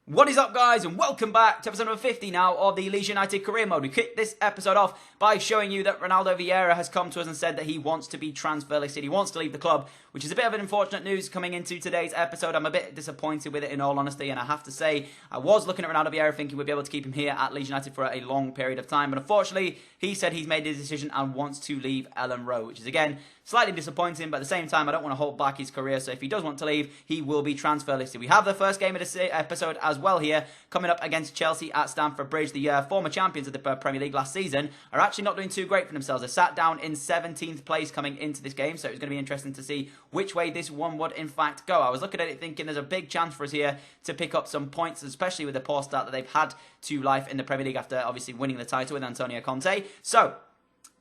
What is up, guys, and welcome back to episode number 50 now of the Leeds United career mode. We kicked this episode off by showing you that Ronaldo Vieira has come to us and said that he wants to be transfer listed. He wants to leave the club, which is a bit of an unfortunate news coming into today's episode. I'm a bit disappointed with it, in all honesty, and I have to say, I was looking at Ronaldo Vieira thinking we'd be able to keep him here at Leeds United for a long period of time, but unfortunately, he said he's made his decision and wants to leave Ellen Road, which is, again, slightly disappointing, but at the same time, I don't want to hold back his career, so if he does want to leave, he will be transfer listed. We have the first game of this episode as well here, coming up against Chelsea at Stamford Bridge. The former champions of the Premier League last season are actually not doing too great for themselves. They're sat down in 17th place coming into this game, so it's going to be interesting to see which way this one would in fact go. I was looking at it thinking there's a big chance for us here to pick up some points, especially with the poor start that they've had to life in the Premier League after obviously winning the title with Antonio Conte. So,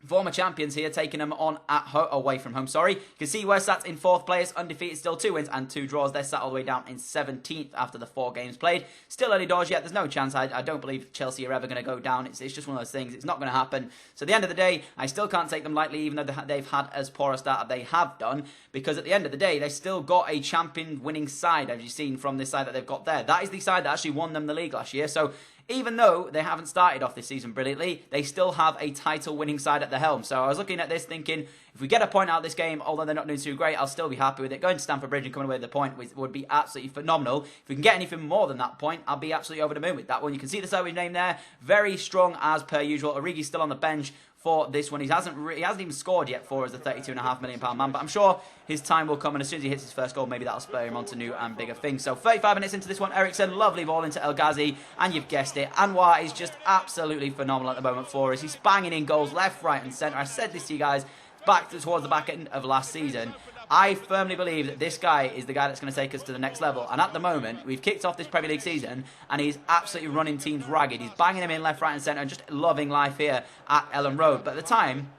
former champions here, taking them on away from home. You can see we're sat in 4th place, undefeated, still 2 wins and 2 draws. They're sat all the way down in 17th after the 4 games played. Still early doors yet. There's no chance. I don't believe Chelsea are ever going to go down. It's just one of those things. It's not going to happen. So at the end of the day, I still can't take them lightly, even though they've had as poor a start as they have done, because at the end of the day, they've still got a champion winning side, as you've seen from this side that they've got there. That is the side that actually won them the league last year. So even though they haven't started off this season brilliantly, they still have a title-winning side at the helm. So I was looking at this thinking, if we get a point out of this game, although they're not doing too great, I'll still be happy with it. Going to Stamford Bridge and coming away with the point would be absolutely phenomenal. If we can get anything more than that point, I'll be absolutely over the moon with that one. You can see the side we've named there. Very strong as per usual. Origi's still on the bench for this one. He hasn't even scored yet for us, the £32.5 million man, but I'm sure his time will come, and as soon as he hits his first goal, maybe that'll spur him on to new and bigger things. So 35 minutes into this one, Eriksen, lovely ball into El Ghazi, and you've guessed it, Anwar is just absolutely phenomenal at the moment for us. He's banging in goals left, right and centre. I said this to you guys back towards the back end of last season. I firmly believe that this guy is the guy that's going to take us to the next level. And at the moment, we've kicked off this Premier League season, and he's absolutely running teams ragged. He's banging them in left, right and centre, and just loving life here at Ellen Road. But at the time,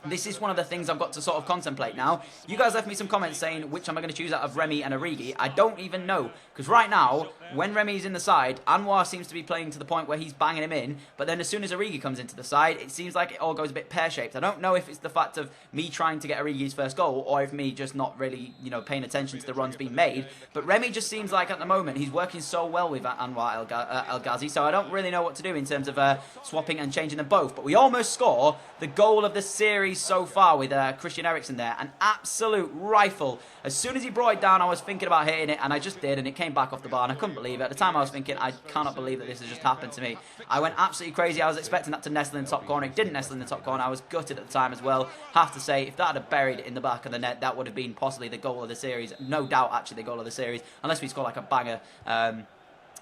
this is one of the things I've got to sort of contemplate now. You guys left me some comments saying, which am I going to choose out of Remy and Origi? I don't even know. Because right now, when Remy's in the side, Anwar seems to be playing to the point where he's banging him in. But then as soon as Origi comes into the side, it seems like it all goes a bit pear-shaped. I don't know if it's the fact of me trying to get Origi's first goal, or if me just not really, paying attention to the runs being made. But Remy just seems like at the moment, he's working so well with Anwar El Ghazi. So I don't really know what to do in terms of swapping and changing them both. But we almost score the goal of the series so far with Christian Eriksen there. An absolute rifle. As soon as he brought it down, I was thinking about hitting it, and I just did, and it came back off the bar, and I couldn't believe it. At the time, I was thinking, I cannot believe that this has just happened to me. I went absolutely crazy. I was expecting that to nestle in the top corner. It didn't nestle in the top corner. I was gutted at the time as well. Have to say, if that had buried in the back of the net, that would have been possibly the goal of the series. No doubt, actually, the goal of the series, unless we score like a banger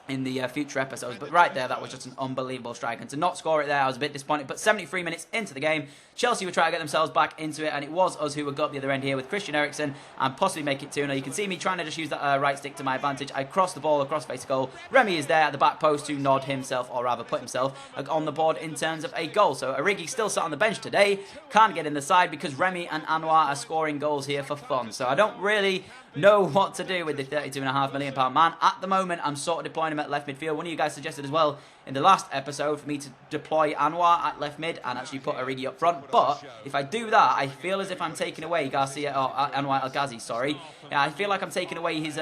in the future episodes. But right there, that was just an unbelievable strike, and to not score it there, I was a bit disappointed. But 73 minutes into the game, Chelsea were trying to get themselves back into it, and it was us who would go up the other end here with Christian Eriksen and possibly make it 2-0. You can see me trying to just use that right stick to my advantage. I crossed the ball across face goal. Remy is there at the back post to nod himself, or rather put himself on the board in terms of a goal. So Origi still sat on the bench today, can't get in the side because Remy and Anwar are scoring goals here for fun. So I don't really know what to do with the £32.5 million man. At the moment, I'm sort of deploying him at left midfield. One of you guys suggested as well in the last episode for me to deploy Anwar at left mid and actually put Origi up front. But if I do that, I feel as if I'm taking away Anwar El Ghazi, sorry. Yeah, I feel like I'm taking away his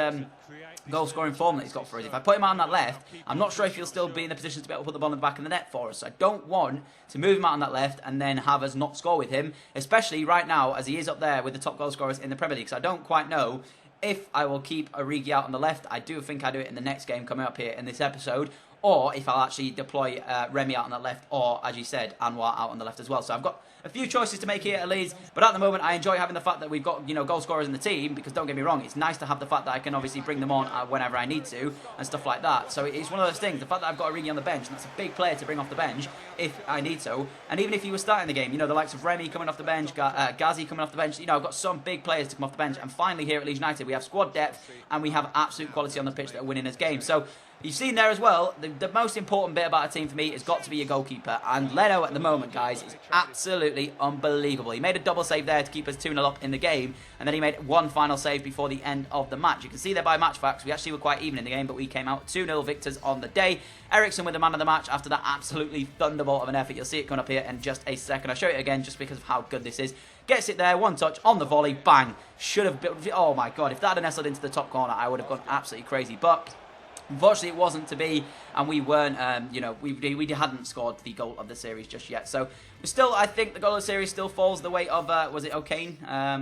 goal scoring form that he's got for us. If I put him out on that left, I'm not sure if he'll still be in the position to be able to put the ball in the back of the net for us. So I don't want to move him out on that left and then have us not score with him, especially right now as he is up there with the top goal scorers in the Premier League. So I don't quite know if I will keep Origi out on the left. I do think I do it in the next game coming up here in this episode, or if I'll actually deploy Remy out on the left, or, as you said, Anwar out on the left as well. So I've got a few choices to make here at Leeds, but at the moment I enjoy having the fact that we've got goal scorers in the team, because don't get me wrong, it's nice to have the fact that I can obviously bring them on whenever I need to and stuff like that. So it's one of those things, the fact that I've got Origi on the bench, and that's a big player to bring off the bench if I need so. And even if he was starting the game, the likes of Remy coming off the bench, Ghazi coming off the bench, I've got some big players to come off the bench. And finally here at Leeds United, we have squad depth and we have absolute quality on the pitch that are winning this game. So you've seen there as well, the most important bit about a team for me has got to be your goalkeeper. And Leno at the moment, guys, is absolutely unbelievable. He made a double save there to keep us 2-0 up in the game. And then he made one final save before the end of the match. You can see there by match facts, we actually were quite even in the game, but we came out 2-0 victors on the day. Eriksen with the man of the match after that absolutely thunderbolt of an effort. You'll see it coming up here in just a second. I'll show it again just because of how good this is. Gets it there, one touch on the volley, bang. Should have been, oh my god, if that had nestled into the top corner, I would have gone absolutely crazy. But Unfortunately, it wasn't to be, and we weren't, we hadn't scored the goal of the series just yet. So, still, I think the goal of the series still falls the weight of, was it O'Kane?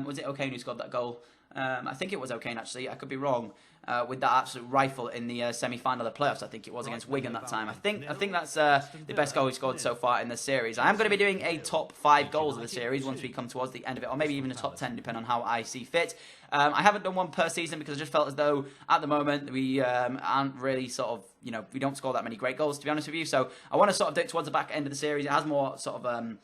Was it O'Kane who scored that goal? I think it was O'Kane, actually. I could be wrong. With that absolute rifle in the semi-final of the playoffs, I think it was against Wigan that time. I think that's the best goal he scored so far in the series. I am going to be doing a top 5 goals of the series once we come towards the end of it, or maybe even a top 10, depending on how I see fit. I haven't done one per season because I just felt as though at the moment we aren't really sort of, we don't score that many great goals, to be honest with you. So I want to sort of do it towards the back end of the series. It has more sort of a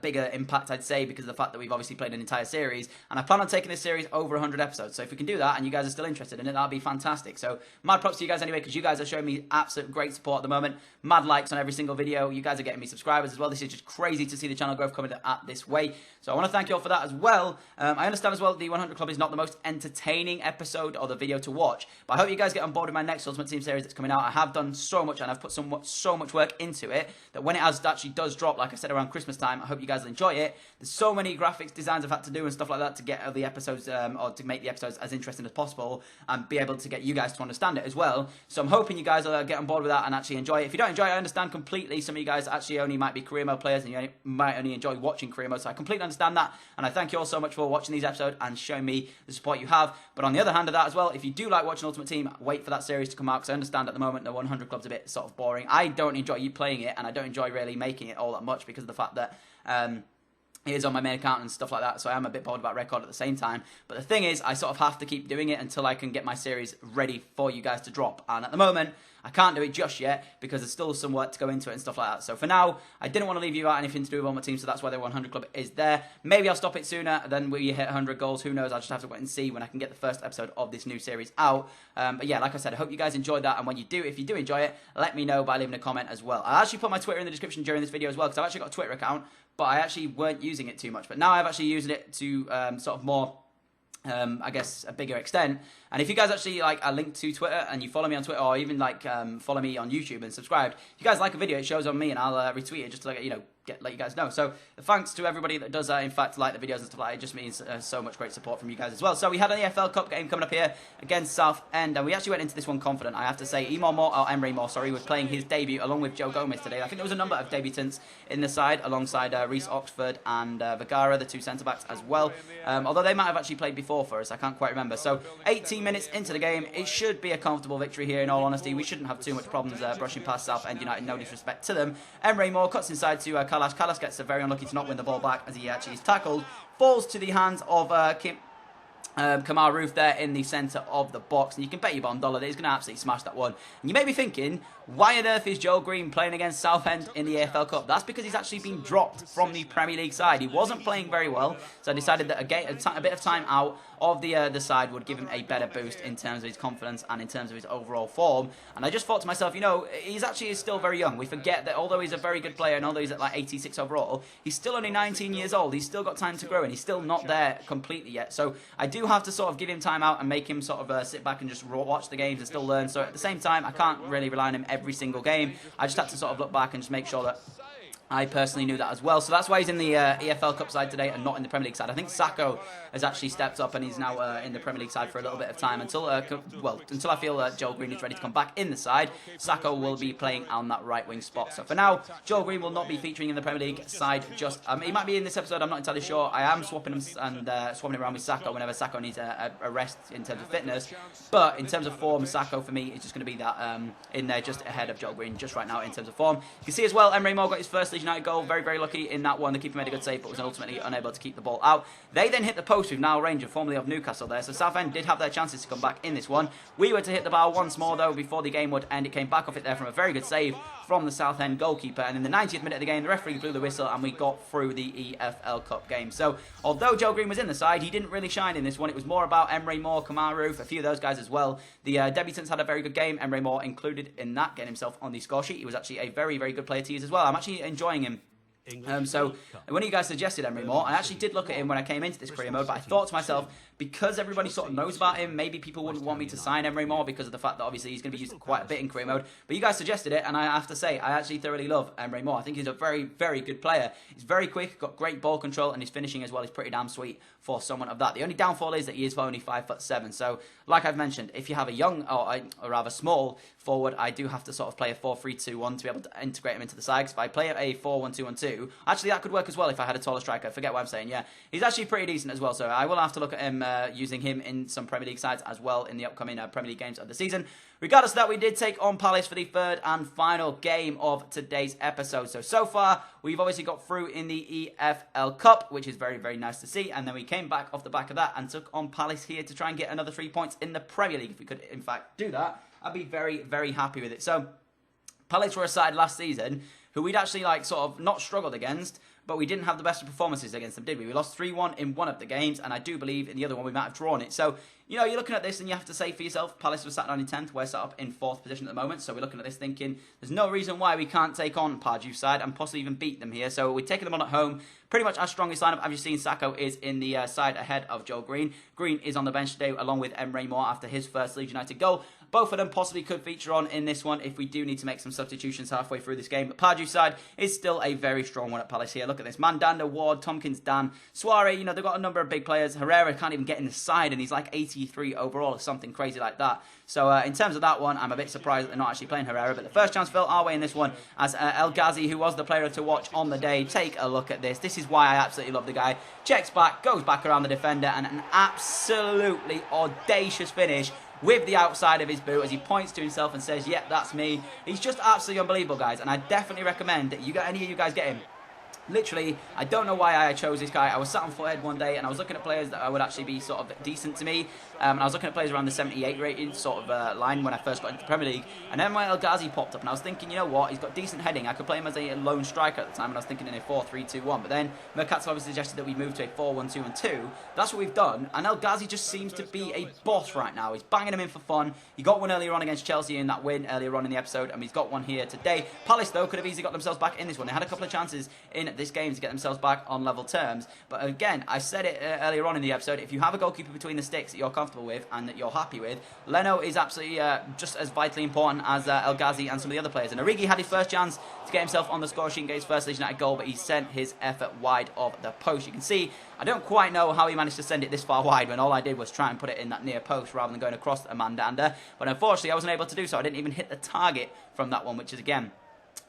bigger impact, I'd say, because of the fact that we've obviously played an entire series, and I plan on taking this series over 100 episodes. So if we can do that and you guys are still interested in it, that'd be fantastic. So mad props to you guys anyway, because you guys are showing me absolute great support at the moment. Mad likes on every single video. You guys are getting me subscribers as well. This is just crazy to see the channel growth coming at this way. So I want to thank you all for that as well. I understand as well that the 100 Club is not the most entertaining episode or the video to watch, but I hope you guys get on board with my next Ultimate Team series that's coming out. I have done so much and I've put so much work into it that when it actually does drop, like I said, around Christmas time, I hope you guys will enjoy it. There's so many graphics designs I've had to do and stuff like that to get the episodes or to make the episodes as interesting as possible and be able to get you guys to understand it as well. So I'm hoping you guys will get on board with that and actually enjoy it. If you don't enjoy it, I understand completely. Some of you guys actually only might be career mode players and you might only enjoy watching career mode, so I completely understand that, and I thank you all so much for watching these episodes and showing me the support you have. But on the other hand of that as well, if you do like watching Ultimate Team, wait for that series to come out, because I understand at the moment the 100 Club's a bit sort of boring. I don't enjoy you playing it, and I don't enjoy really making it all that much because of the fact that it is on my main account and stuff like that, so I am a bit bored about record at the same time. But the thing is, I sort of have to keep doing it until I can get my series ready for you guys to drop. And at the moment, I can't do it just yet because there's still some work to go into it and stuff like that. So for now, I didn't want to leave you out anything to do with all my team, so that's why the 100 Club is there. Maybe I'll stop it sooner than we hit 100 goals. Who knows? I'll just have to wait and see when I can get the first episode of this new series out. But yeah, like I said, I hope you guys enjoyed that. And when you do, if you do enjoy it, let me know by leaving a comment as well. I actually put my Twitter in the description during this video as well, because I've actually got a Twitter account, but I actually weren't using it too much. But now I've actually used it to sort of more, I guess, a bigger extent. And if you guys actually are linked to Twitter and you follow me on Twitter, or even follow me on YouTube and subscribed, if you guys like a video, it shows on me and I'll retweet it just to let you guys know. So thanks to everybody that does in fact like the videos and stuff like that. It just means so much great support from you guys as well. So we had an EFL Cup game coming up here against Southend, and we actually went into this one confident, I have to say. Emery Moore was playing his debut along with Joe Gomez today. I think there was a number of debutants in the side alongside Reece Oxford and Vergara, the two centre-backs as well. Although they might have actually played before for us, I can't quite remember. So 18 minutes into the game, it should be a comfortable victory here in all honesty. We shouldn't have too much problems brushing past Southend United, no disrespect to them. Emery Moore cuts inside to Kalas. Kalas gets very unlucky to not win the ball back as he actually is tackled. Falls to the hands of Kamar Roof there in the centre of the box, and you can bet your bottom dollar that he's going to absolutely smash that one. And you may be thinking, why on earth is Joe Green playing against Southend in the EFL Cup? That's because he's actually been dropped from the Premier League side. He wasn't playing very well, so I decided that a bit of time out of the side would give him a better boost in terms of his confidence and in terms of his overall form. And I just thought to myself, he's actually still very young. We forget that although he's a very good player and although he's at 86 overall, he's still only 19 years old. He's still got time to grow and he's still not there completely yet. So I do have to sort of give him time out and make him sort of sit back and just watch the games and still learn. So at the same time, I can't really rely on him every single game. I just have to sort of look back and just make sure that I personally knew that as well. So that's why he's in the EFL Cup side today and not in the Premier League side. I think Sacco has actually stepped up and he's now in the Premier League side for a little bit of time until I feel Joel Green is ready to come back in the side. Sacco will be playing on that right wing spot. So for now, Joel Green will not be featuring in the Premier League side. He might be in this episode, I'm not entirely sure. I am swapping him and swapping him around with Sacco whenever Sacco needs a rest in terms of fitness. But in terms of form, Sacco for me is just going to be that in there just ahead of Joel Green just right now in terms of form. You can see as well, Emery Moore got his first Leeds United goal. Very, very lucky in that one. The keeper made a good save, but was ultimately unable to keep the ball out. They then hit the post with Niall Ranger, formerly of Newcastle there. So Southend did have their chances to come back in this one. We were to hit the bar once more, though, before the game would end. It came back off it there from a very good save from the Southend goalkeeper. And in the 90th minute of the game, the referee blew the whistle and we got through the EFL Cup game. So although Joe Green was in the side, he didn't really shine in this one. It was more about Emery Moore, Kamar Roof, a few of those guys as well. The debutants had a very good game. Emery Moore included in that, getting himself on the score sheet. He was actually a very, very good player to use as well. I'm actually enjoying him So when you guys suggested Emery Moore, I actually did look at him when I came into this career mode, but I thought to myself, because everybody sort of knows about him, maybe people wouldn't want me to sign Emery Moore because of the fact that obviously he's going to be used quite a bit in career mode. But you guys suggested it, and I have to say, I actually thoroughly love Emery Moore. I think he's a very, very good player. He's very quick, got great ball control, and his finishing as well is pretty damn sweet for someone of that. The only downfall is that he is only 5'7". So, like I've mentioned, if you have a young, or rather small forward, I do have to sort of play a 4-3-2-1 to be able to integrate him into the side. Because if I play a 4-1-2-1-2, actually that could work as well if I had a taller striker. I forget what I'm saying. Yeah, he's actually pretty decent as well. So I will have to look at him using him in some Premier League sides as well in the upcoming Premier League games of the season. Regardless of that, we did take on Palace for the third and final game of today's episode. So far, we've obviously got through in the EFL Cup, which is very, very nice to see. And then we came back off the back of that and took on Palace here to try and get another 3 points in the Premier League. If we could, in fact, do that, I'd be very, very happy with it. So, Palace were a side last season who we'd actually sort of not struggled against, but we didn't have the best of performances against them, did we? We lost 3-1 in one of the games, and I do believe in the other one we might have drawn it. So, you're looking at this and you have to say for yourself, Palace was sat down in 10th, we're sat up in 4th position at the moment, so we're looking at this thinking, there's no reason why we can't take on Pardew's side and possibly even beat them here. So we're taking them on at home. Pretty much our strongest lineup, as you've seen, Sacco is in the side ahead of Joel Green. Green is on the bench today, along with Emery Moore after his first Leeds United goal. Both of them possibly could feature on in this one if we do need to make some substitutions halfway through this game. But Pardew's side is still a very strong one at Palace here. Look at this. Mandanda, Ward, Tompkins, Dan, Suarez, they've got a number of big players. Herrera can't even get in the side, and he's like 83 overall or something crazy like that. So in terms of that one, I'm a bit surprised that they're not actually playing Herrera. But the first chance fell our way in this one as El Ghazi, who was the player to watch on the day. Take a look at this. This is why I absolutely love the guy. Checks back, goes back around the defender, and an absolutely audacious finish with the outside of his boot as he points to himself and says, yep, that's me. He's just absolutely unbelievable, guys. And I definitely recommend that any of you guys get him. Literally, I don't know why I chose this guy. I was sat on Foothead one day and I was looking at players that would actually be sort of decent to me. And I was looking at players around the 78 rating sort of line when I first got into the Premier League. And then my El Ghazi popped up and I was thinking, you know what, he's got decent heading. I could play him as a lone striker at the time and I was thinking in a 4-3-2-1. But then Mercat's obviously suggested that we move to a 4-1-2-2. That's what we've done. And El Ghazi just seems to be a boss right now. He's banging him in for fun. He got one earlier on against Chelsea in that win earlier on in the episode. And he's got one here today. Palace, though, could have easily got themselves back in this one. They had a couple of chances in this game to get themselves back on level terms. But again, I said it earlier on in the episode, if you have a goalkeeper between the sticks that you're comfortable with and that you're happy with, Leno is absolutely just as vitally important as El Ghazi and some of the other players. And Origi had his first chance to get himself on the score sheet and get his first Leeds United goal, but he sent his effort wide of the post. You can see, I don't quite know how he managed to send it this far wide when all I did was try and put it in that near post rather than going across Mandanda. But unfortunately, I wasn't able to do so. I didn't even hit the target from that one, which is, again,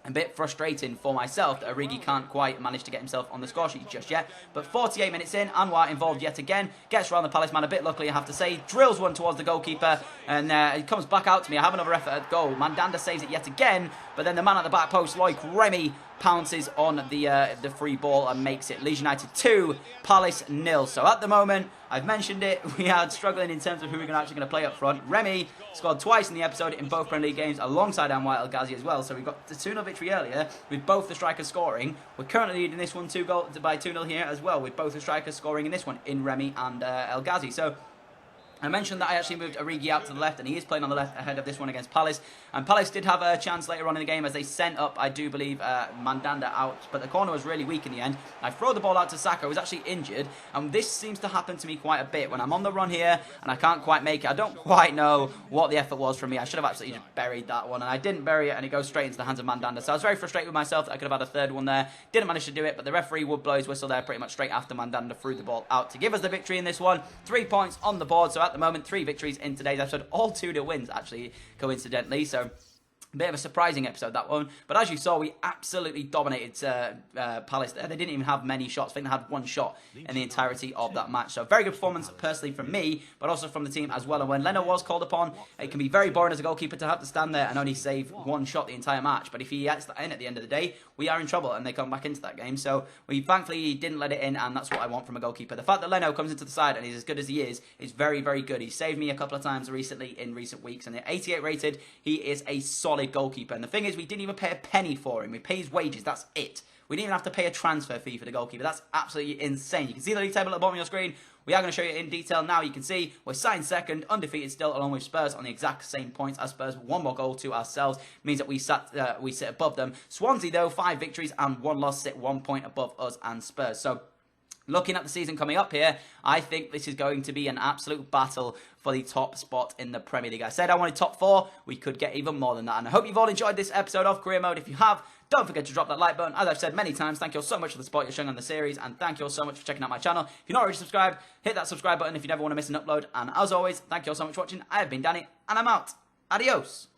a bit frustrating for myself that Origi can't quite manage to get himself on the score sheet just yet. But 48 minutes in, Anwar involved yet again. Gets around the Palace man a bit luckily, I have to say. Drills one towards the goalkeeper. And he comes back out to me. I have another effort at goal. Mandanda saves it yet again. But then the man at the back post, Loic Remy, pounces on the free ball and makes it Leeds United 2, Palace 0. So at the moment, I've mentioned it, we are struggling in terms of who we're actually going to play up front. Remy scored twice in the episode in both Premier League games alongside Anwar El Ghazi as well. So we've got the 2-0 victory earlier with both the strikers scoring. We're currently leading this one by 2-0 here as well with both the strikers scoring in this one in Remy and El Ghazi. So I mentioned that I actually moved Origi out to the left, and he is playing on the left ahead of this one against Palace. And Palace did have a chance later on in the game as they sent up, I do believe, Mandanda out. But the corner was really weak in the end. I throw the ball out to Sacco, who's actually injured. And this seems to happen to me quite a bit. When I'm on the run here and I can't quite make it, I don't quite know what the effort was from me. I should have absolutely just buried that one. And I didn't bury it, and it goes straight into the hands of Mandanda. So I was very frustrated with myself that I could have had a third one there. Didn't manage to do it, but the referee would blow his whistle there pretty much straight after Mandanda threw the ball out to give us the victory in this one. 3 points on the board. So at the moment, 3 victories in today's episode, all 2-0 wins actually, coincidentally. So a bit of a surprising episode, that one. But as you saw, we absolutely dominated Palace there. They didn't even have many shots. I think they had 1 shot in the entirety of that match. So very good performance, personally, from me, but also from the team as well. And when Leno was called upon, it can be very boring as a goalkeeper to have to stand there and only save 1 shot the entire match. But if he gets that in at the end of the day, we are in trouble, and they come back into that game. So we thankfully didn't let it in, and that's what I want from a goalkeeper. The fact that Leno comes into the side and he's as good as he is very, very good. He's saved me a couple of times recently in recent weeks, and at 88 rated, he is a solid goalkeeper. And the thing is, we didn't even pay a penny for him. We pay his wages, that's it. We didn't even have to pay a transfer fee for the goalkeeper. That's absolutely insane. You can see the league table at the bottom of your screen. We are going to show you in detail now. You can see we're sat in second, undefeated still, along with Spurs on the exact same points as Spurs. One more goal to ourselves means that we sit above them. Swansea, though, 5 victories and 1 loss, sit 1 point above us and Spurs. So looking at the season coming up here, I think this is going to be an absolute battle for the top spot in the Premier League. I said I wanted top 4. We could get even more than that. And I hope you've all enjoyed this episode of Career Mode. If you have, don't forget to drop that like button. As I've said many times, thank you all so much for the support you're showing on the series. And thank you all so much for checking out my channel. If you're not already subscribed, hit that subscribe button if you never want to miss an upload. And as always, thank you all so much for watching. I have been Danny, and I'm out. Adios.